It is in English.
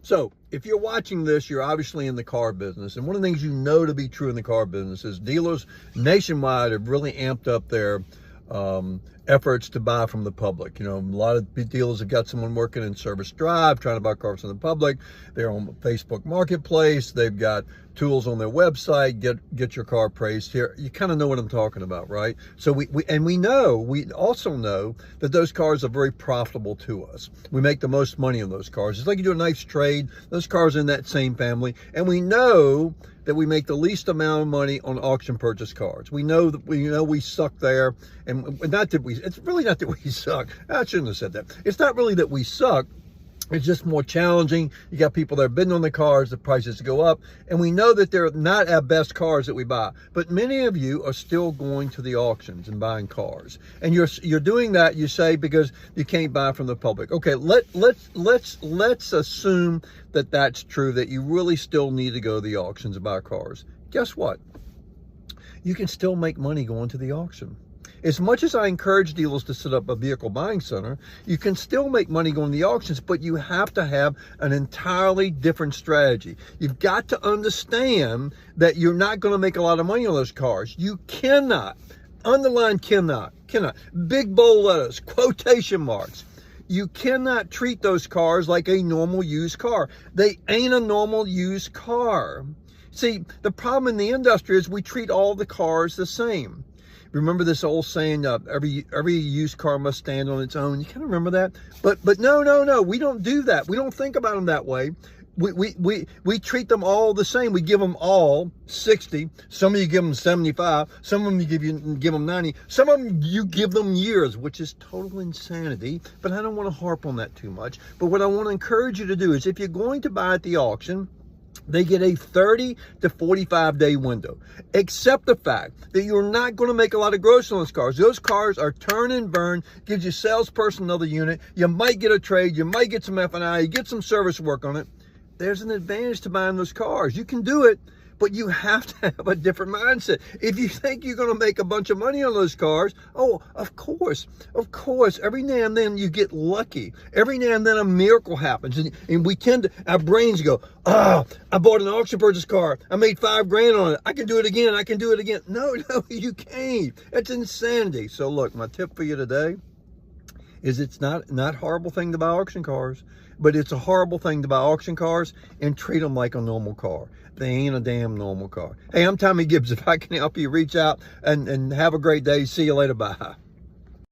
So if you're watching this, you're obviously in the car business. And one of the things you know to be true in the car business is dealers nationwide have really amped up their efforts to buy from the public. You know, a lot of dealers have got someone working in Service Drive trying to buy cars from the public. They're on Facebook Marketplace. They've got tools on their website. Get your car appraised here. You kind of know what I'm talking about, right? So we also know that those cars are very profitable to us. We make the most money on those cars. It's like you do a nice trade. Those cars are in that same family, and we know that we make the least amount of money on auction purchase cars. We know we suck there, and it's really not that we suck. I shouldn't have said that. It's not really that we suck. It's just more challenging. You got people that are bidding on the cars, the prices go up, and we know that they're not our best cars that we buy. But many of you are still going to the auctions and buying cars, and you're doing that, you say, because you can't buy from the public. Okay, let's assume that that's true, that you really still need to go to the auctions and buy cars. Guess what? You can still make money going to the auction. As much as I encourage dealers to set up a vehicle buying center, you can still make money going to the auctions, but you have to have an entirely different strategy. You've got to understand that you're not going to make a lot of money on those cars. You cannot, underline cannot, big bold letters, quotation marks. You cannot treat those cars like a normal used car. They ain't a normal used car. See, the problem in the industry is we treat all the cars the same. Remember this old saying, every used car must stand on its own. You kind of remember that? But no, we don't do that. We don't think about them that way. We treat them all the same. We give them all 60. Some of you give them 75. Some of them you give them 90. Some of them you give them years, which is total insanity. But I don't want to harp on that too much. But what I want to encourage you to do is, if you're going to buy at the auction, they get a 30 to 45 day window. Accept the fact that you're not going to make a lot of gross on those cars. Those cars are turn and burn, gives your salesperson another unit. You might get a trade, you might get some F&I, you get some service work on it. There's an advantage to buying those cars. You can do it, but you have to have a different mindset. If you think you're going to make a bunch of money on those cars, oh, of course. Every now and then you get lucky. Every now and then a miracle happens. And we tend to, our brains go, I bought an auction purchase car. I made $5,000 on it. I can do it again. No, you can't. That's insanity. So look, my tip for you today is, it's not a horrible thing to buy auction cars, but it's a horrible thing to buy auction cars and treat them like a normal car. They ain't a damn normal car. Hey, I'm Tommy Gibbs. If I can help you, reach out and have a great day. See you later. Bye.